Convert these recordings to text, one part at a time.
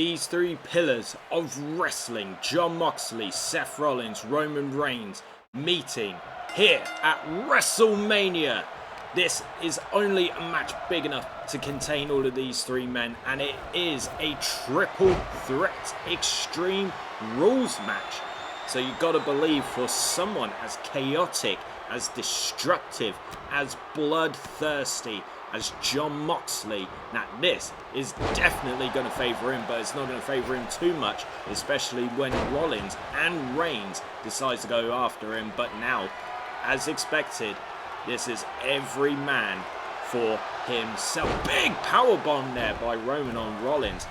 These three pillars of wrestling, Jon Moxley, Seth Rollins, Roman Reigns, meeting here at WrestleMania. This is only a match big enough to contain all of these three men, and it is a triple threat extreme rules match. So you've got to believe for someone as chaotic, as destructive, as bloodthirsty as Jon Moxley, now this is definitely going to favour him, but it's not going to favour him too much, especially when Rollins and Reigns decides to go after him. But now, as expected, this is every man for himself. Big powerbomb there by Roman on Rollins.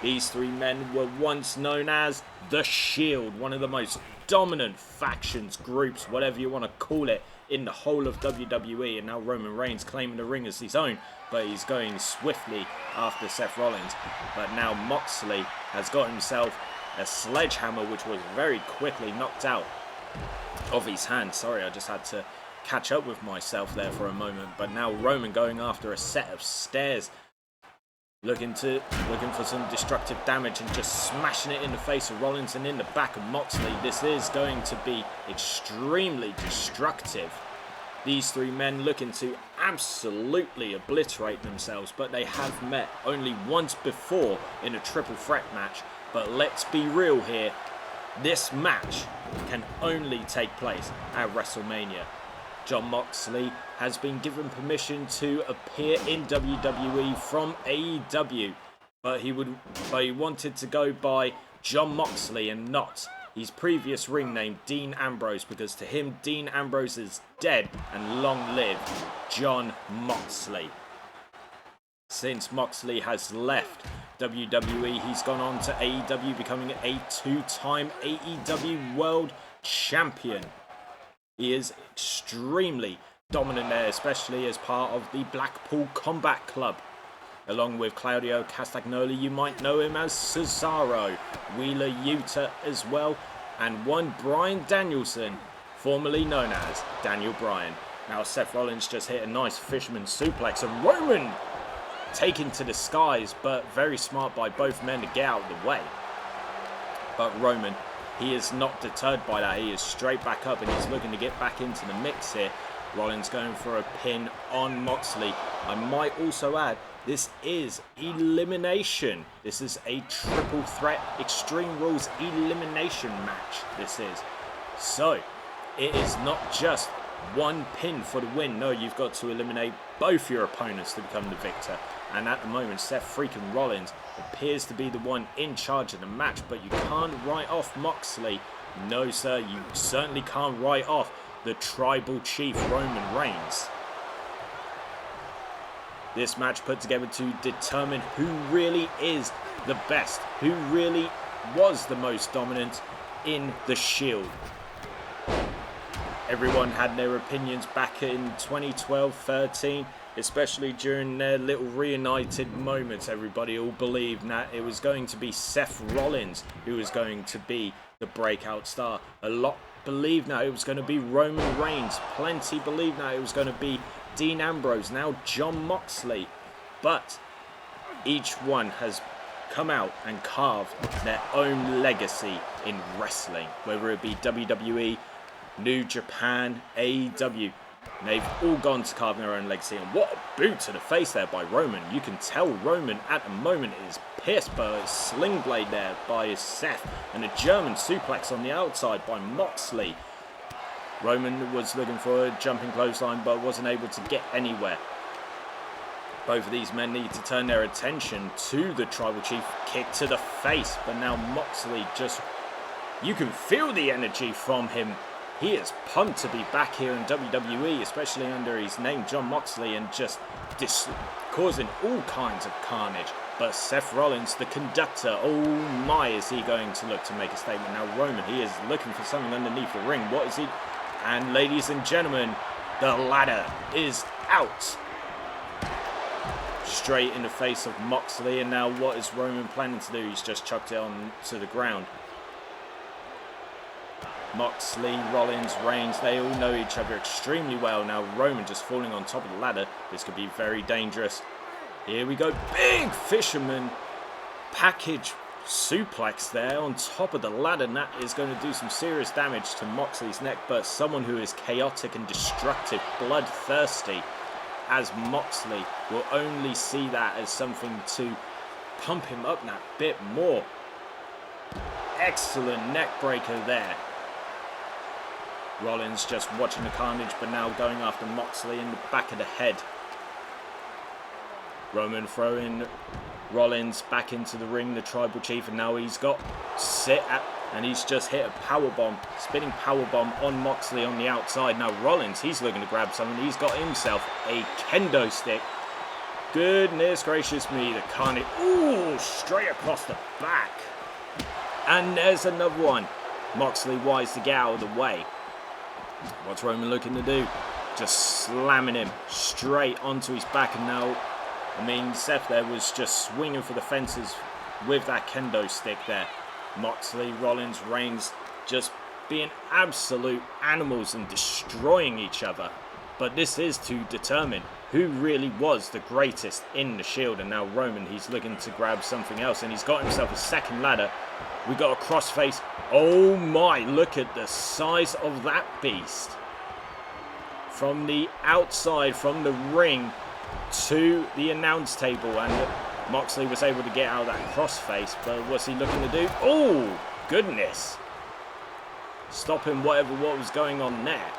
These three men were once known as The Shield, one of the most dominant factions, groups, whatever you want to call it, in the whole of WWE. And now Roman Reigns claiming the ring as his own, but he's going swiftly after Seth Rollins. But now Moxley has got himself a sledgehammer, which was very quickly knocked out of his hand. Sorry, I just had to catch up with myself there for a moment. But now Roman going after a set of stairs, looking for some destructive damage and just smashing it in the face of Rollins and in the back of Moxley. This is going to be extremely destructive. These three men looking to absolutely obliterate themselves, but they have met only once before in a triple threat match. But let's be real here, this match can only take place at WrestleMania. Jon Moxley has been given permission to appear in WWE from AEW, but he wanted to go by Jon Moxley and not his previous ring name, Dean Ambrose, because to him, Dean Ambrose is dead and long live Jon Moxley. Since Moxley has left WWE, he's gone on to AEW, becoming a two-time AEW World Champion. He is extremely dominant there, especially as part of the Blackpool Combat Club. Along with Claudio Castagnoli, you might know him as Cesaro, Wheeler Yuta as well, and one Bryan Danielson, formerly known as Daniel Bryan. Now Seth Rollins just hit a nice fisherman suplex, and Roman taken to the skies, but very smart by both men to get out of the way. But Roman, he is not deterred by that. He is straight back up and he's looking to get back into the mix here. Rollins going for a pin on Moxley. I might also add, this is elimination. This is a triple threat Extreme Rules elimination match. This is. So, it is not just one pin for the win. No, you've got to eliminate both your opponents to become the victor. And at the moment, Seth freaking Rollins appears to be the one in charge of the match, but you can't write off Moxley. No, sir, you certainly can't write off the tribal chief Roman Reigns. This match put together to determine who really is the best, who really was the most dominant in the Shield. Everyone had their opinions back in 2012-13, especially during their little reunited moments. Everybody all believed that it was going to be Seth Rollins who was going to be the breakout star. A lot believed now it was going to be Roman Reigns. Plenty believed now it was going to be Dean Ambrose, now Jon Moxley. But each one has come out and carved their own legacy in wrestling, whether it be WWE, New Japan, AEW. They've all gone to carve their own legacy, and what a boot to the face there by Roman. You can tell Roman at the moment is pissed by a sling blade there by Seth, and a German suplex on the outside by Moxley. Roman was looking for a jumping clothesline but wasn't able to get anywhere. Both of these men need to turn their attention to the tribal chief. Kick to the face, but now Moxley just, you can feel the energy from him. He is pumped to be back here in WWE, especially under his name, Jon Moxley, and just causing all kinds of carnage. But Seth Rollins, the conductor, oh my, is he going to look to make a statement. Now Roman, he is looking for something underneath the ring. What is he? And ladies and gentlemen, the ladder is out. Straight in the face of Moxley, and now what is Roman planning to do? He's just chucked it on to the ground. Moxley, Rollins, Reigns, they all know each other extremely well. Now Roman just falling on top of the ladder. This could be very dangerous. Here we go. Big fisherman package suplex there on top of the ladder, and that is going to do some serious damage to Moxley's neck, but someone who is chaotic and destructive, bloodthirsty as Moxley will only see that as something to pump him up that bit more. Excellent neck breaker there. Rollins just watching the carnage, but now going after Moxley in the back of the head. Roman throwing Rollins back into the ring, the tribal chief, and now he's got and he's just hit a powerbomb, spinning powerbomb on Moxley on the outside. Now Rollins, he's looking to grab something. He's got himself a kendo stick. Goodness gracious me, the carnage. Ooh, straight across the back. And there's another one. Moxley wise to get out of the way. What's Roman looking to do? Just slamming him straight onto his back, and now, I mean, Seth there was just swinging for the fences with that kendo stick there. Moxley, Rollins, Reigns just being absolute animals and destroying each other. But this is to determine who really was the greatest in the Shield. And now Roman, he's looking to grab something else, and he's got himself a second ladder. We got a crossface. Oh my, look at the size of that beast. From the outside, from the ring to the announce table, and Moxley was able to get out of that crossface, but what's he looking to do? Oh, goodness. Stopping what was going on there.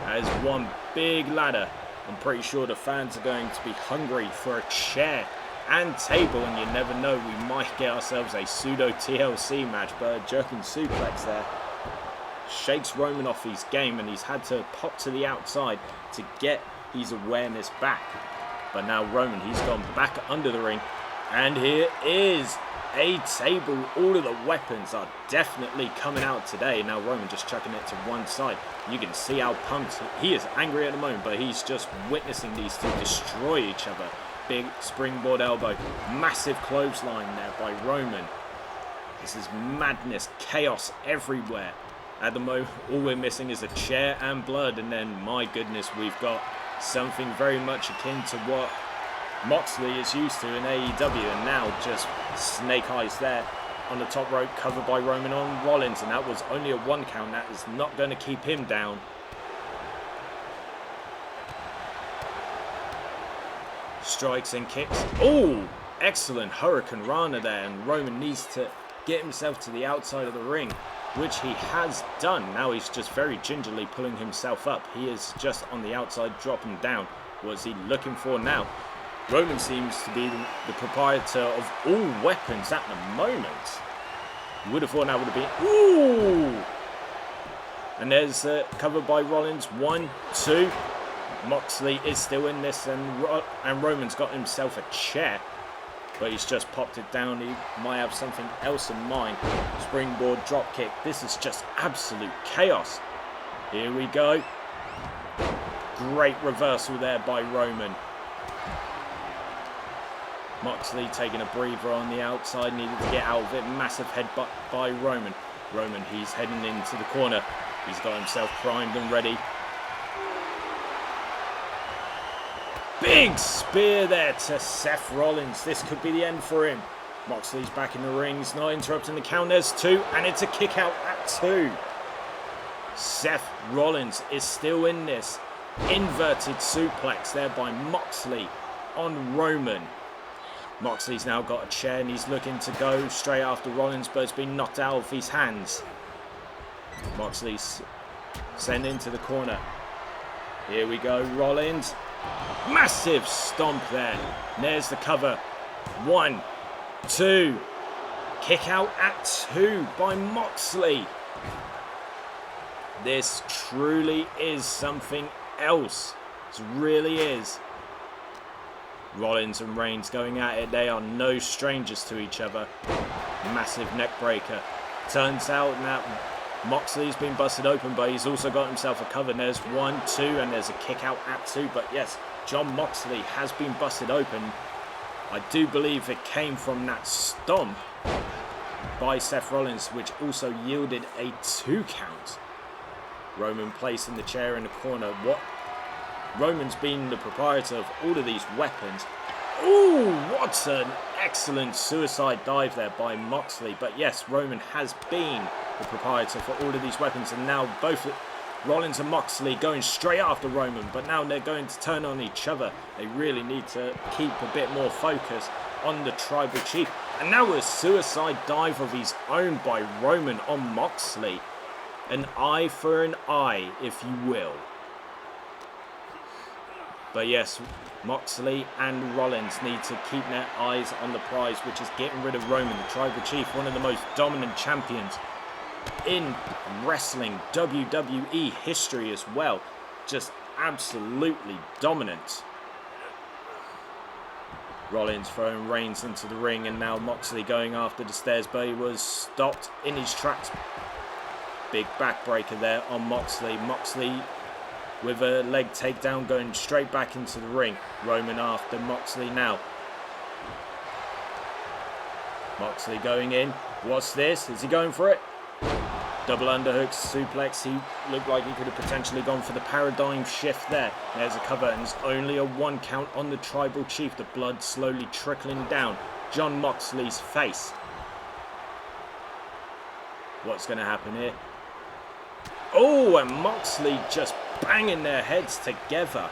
That is one big ladder. I'm pretty sure the fans are going to be hungry for a chair and table, and you never know, we might get ourselves a pseudo TLC match, but a jerking suplex there shakes Roman off his game, and he's had to pop to the outside to get his awareness back. But now Roman, he's gone back under the ring, and here is a table. All of the weapons are definitely coming out today. Now Roman just chucking it to one side. You can see how pumped he is, angry at the moment, but he's just witnessing these two destroy each other. Big springboard elbow, massive clothesline there by Roman. This is madness, chaos everywhere. At the moment, all we're missing is a chair and blood, and then, my goodness, we've got something very much akin to what Moxley is used to in AEW, and now just snake eyes there on the top rope, covered by Roman on Rollins, and that was only a 1 count. That is not going to keep him down. Strikes and kicks. Oh, excellent Hurricane Rana there, and Roman needs to get himself to the outside of the ring, which he has done. Now he's just very gingerly pulling himself up. He is just on the outside, dropping down. What's he looking for now? Roman seems to be the proprietor of all weapons at the moment. You would have thought that would have been... Ooh! And there's covered by Rollins. 1, 2. Moxley is still in this, and Roman's got himself a chair, but he's just popped it down. He might have something else in mind. Springboard drop kick. This is just absolute chaos. Here we go. Great reversal there by Roman. Moxley taking a breather on the outside, needed to get out of it. Massive headbutt by Roman. Roman, he's heading into the corner. He's got himself primed and ready. Big spear there to Seth Rollins. This could be the end for him. Moxley's back in the ring. He's not interrupting the count. There's 2, and it's a kick out at 2. Seth Rollins is still in this. Inverted suplex there by Moxley on Roman. Moxley's now got a chair, and he's looking to go straight after Rollins, but it's been knocked out of his hands. Moxley's sent into the corner. Here we go, Rollins. Massive stomp there. And there's the cover. 1, 2. Kick out at 2 by Moxley. This truly is something else. This really is. Rollins and Reigns going at it. They are no strangers to each other. Massive neck breaker. Turns out that Moxley's been busted open, but he's also got himself a cover. And there's 1, 2, and there's a kick out at 2. But yes, Jon Moxley has been busted open. I do believe it came from that stomp by Seth Rollins, which also yielded a 2 count. Roman placing the chair in the corner. What? Roman's been the proprietor of all of these weapons. Ooh, what an excellent suicide dive there by Moxley. But yes, Roman has been the proprietor for all of these weapons, and now both Rollins and Moxley going straight after Roman, but now they're going to turn on each other. They really need to keep a bit more focus on the Tribal Chief. And now a suicide dive of his own by Roman on Moxley. An eye for an eye, if you will. But yes, Moxley and Rollins need to keep their eyes on the prize, which is getting rid of Roman, the Tribal Chief, one of the most dominant champions in wrestling WWE history as well. Just absolutely dominant. Rollins throwing Reigns into the ring, and now Moxley going after the stairs, but he was stopped in his tracks. Big backbreaker there on Moxley. Moxley with a leg takedown going straight back into the ring. Roman after Moxley now. Moxley going in. What's this? Is he going for it? Double underhook suplex. He looked like he could have potentially gone for the paradigm shift there. There's a cover, and it's only a 1 count on the Tribal Chief. The blood slowly trickling down Jon Moxley's face. What's going to happen here? Oh, and Moxley just banging their heads together.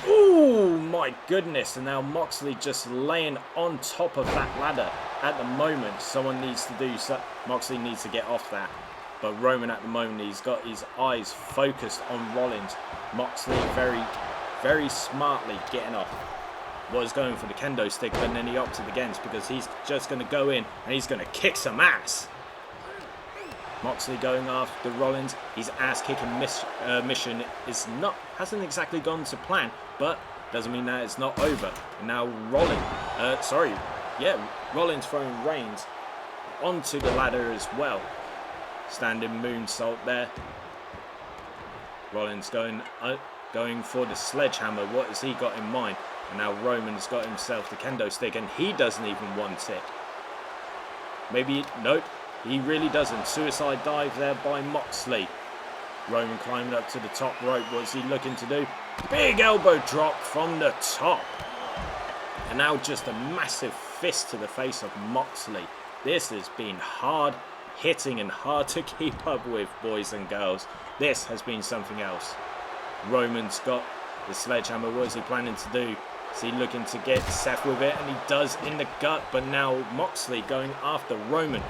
Oh my goodness, and now Moxley just laying on top of that ladder. At the moment, someone needs to do so. Moxley needs to get off that. But Roman at the moment, he's got his eyes focused on Rollins. Moxley very, very smartly getting off. Was going for the kendo stick, but then he opted against because he's just going to go in and he's going to kick some ass. Moxley going after Rollins. His ass-kicking mission hasn't exactly gone to plan, but doesn't mean that it's not over. And now Rollins throwing Reigns onto the ladder as well. Standing moonsault there. Rollins going for the sledgehammer. What has he got in mind? And now Roman's got himself the kendo stick, and he doesn't even want it. Maybe, nope. He really doesn't. Suicide dive there by Moxley. Roman climbing up to the top rope. What's he looking to do? Big elbow drop from the top. And now just a massive fist to the face of Moxley. This has been hard hitting and hard to keep up with, boys and girls. This has been something else. Roman's got the sledgehammer. What is he planning to do? Is he looking to get Seth with it? And he does in the gut. But now Moxley going after Roman.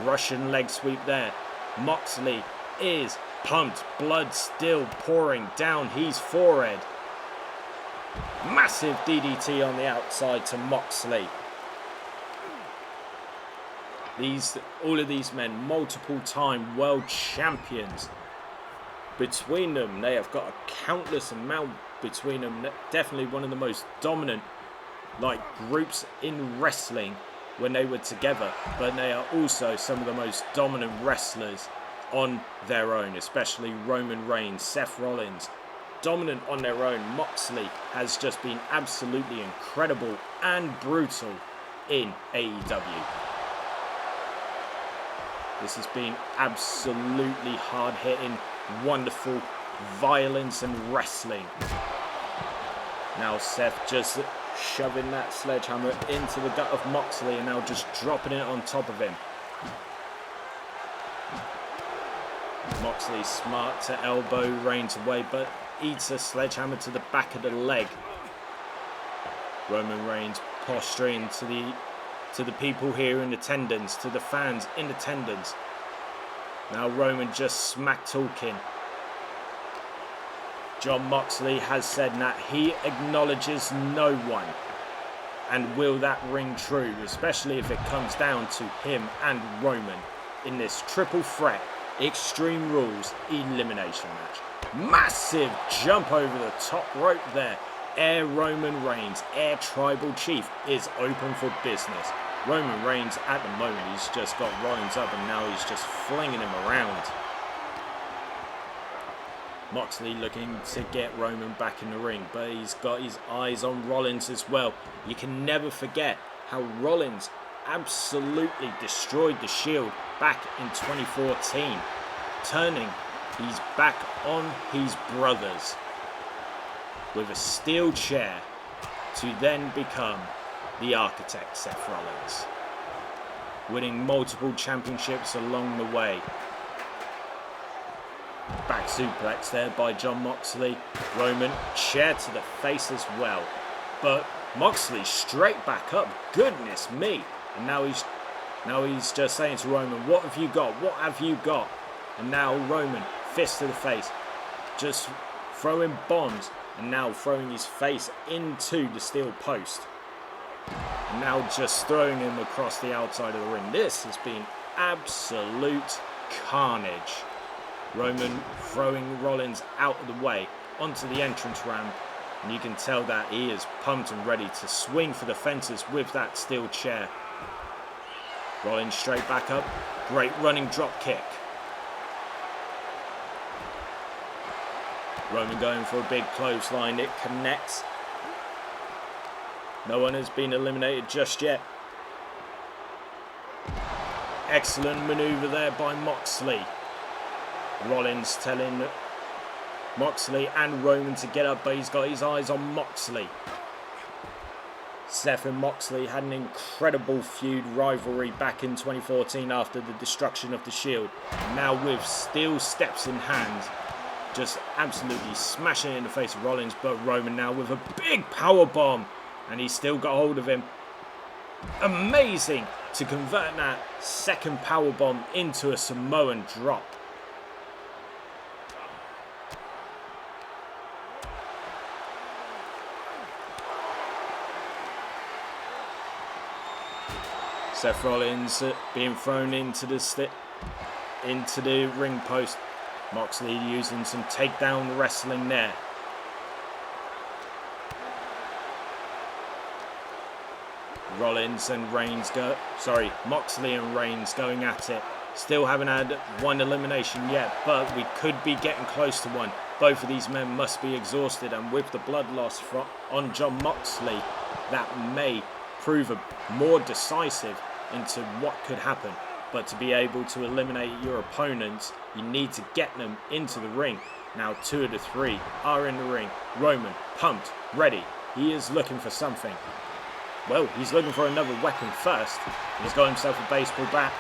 Russian leg sweep there. Moxley is pumped. Blood still pouring down his forehead. Massive DDT on the outside to Moxley. All of these men, multiple time world champions. Between them, they have got a countless amount between them. Definitely one of the most dominant groups in wrestling when they were together, but they are also some of the most dominant wrestlers on their own, especially Roman Reigns, Seth Rollins. Dominant on their own. Moxley has just been absolutely incredible and brutal in AEW. This has been absolutely hard-hitting, wonderful violence and wrestling. Now Seth just shoving that sledgehammer into the gut of Moxley and now just dropping it on top of him. Moxley smart to elbow Reigns away, but eats a sledgehammer to the back of the leg. Roman Reigns posturing to the people here in attendance, to the fans in attendance. Now Roman just smack talking. Jon Moxley has said that he acknowledges no one. And will that ring true, especially if it comes down to him and Roman in this triple threat Extreme Rules elimination match. Massive jump over the top rope there. Air Roman Reigns, Air Tribal Chief is open for business. Roman Reigns at the moment, he's just got Rollins up and now he's just flinging him around. Moxley looking to get Roman back in the ring, but he's got his eyes on Rollins as well. You can never forget how Rollins absolutely destroyed the Shield back in 2014, turning his back on his brothers. with a steel chair to then become the architect, Seth Rollins, winning multiple championships along the way. Back suplex there by Jon Moxley. Roman, chair to the face as well. But Moxley straight back up. Goodness me. And now he's just saying to Roman, what have you got? What have you got? And now Roman, fist to the face. Just throwing bombs. And now throwing his face into the steel post. And now just throwing him across the outside of the ring. This has been absolute carnage. Roman throwing Rollins out of the way onto the entrance ramp, and you can tell that he is pumped and ready to swing for the fences with that steel chair. Rollins straight back up, great running drop kick. Roman going for a big clothesline, it connects. No one has been eliminated just yet. Excellent maneuver there by Moxley. Rollins telling Moxley and Roman to get up, but he's got his eyes on Moxley. Seth and Moxley had an incredible feud rivalry back in 2014 after the destruction of the Shield. Now with steel steps in hand, just absolutely smashing it in the face of Rollins, but Roman now with a big power bomb, and he's still got hold of him. Amazing to convert that second power bomb into a Samoan drop. Seth Rollins being thrown into the ring post. Moxley using some takedown wrestling there. Moxley and Reigns going at it. Still haven't had one elimination yet, but we could be getting close to one. Both of these men must be exhausted, and with the blood loss on Jon Moxley, that may prove more decisive into what could happen. But to be able to eliminate your opponents, you need to get them into the ring. Now 2 of the 3 are in the ring. Roman, pumped, ready. He is looking for something. Well, he's looking for another weapon first. He's got himself a baseball bat.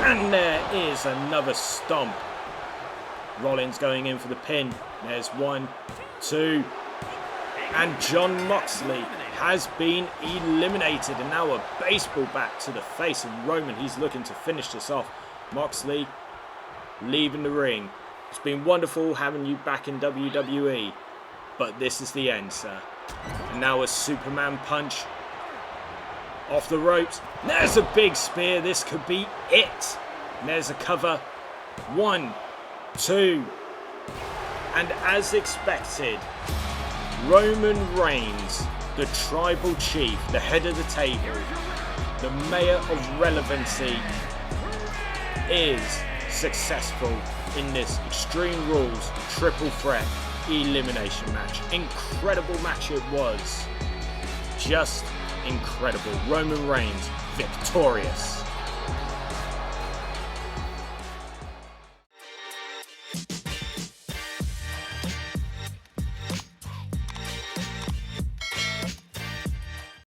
And there is another stomp. Rollins going in for the pin. There's 1, 2. And Jon Moxley has been eliminated, and now a baseball bat to the face of Roman. He's looking to finish this off. Moxley leaving the ring. It's been wonderful having you back in WWE, but this is the end, sir. And now a Superman punch off the ropes. There's a big spear. This could be it. And there's a cover. 1, 2, and as expected, Roman Reigns, the tribal chief, the head of the table, the mayor of relevancy, is successful in this Extreme Rules triple threat elimination match. Incredible match it was. Just incredible. Roman Reigns victorious.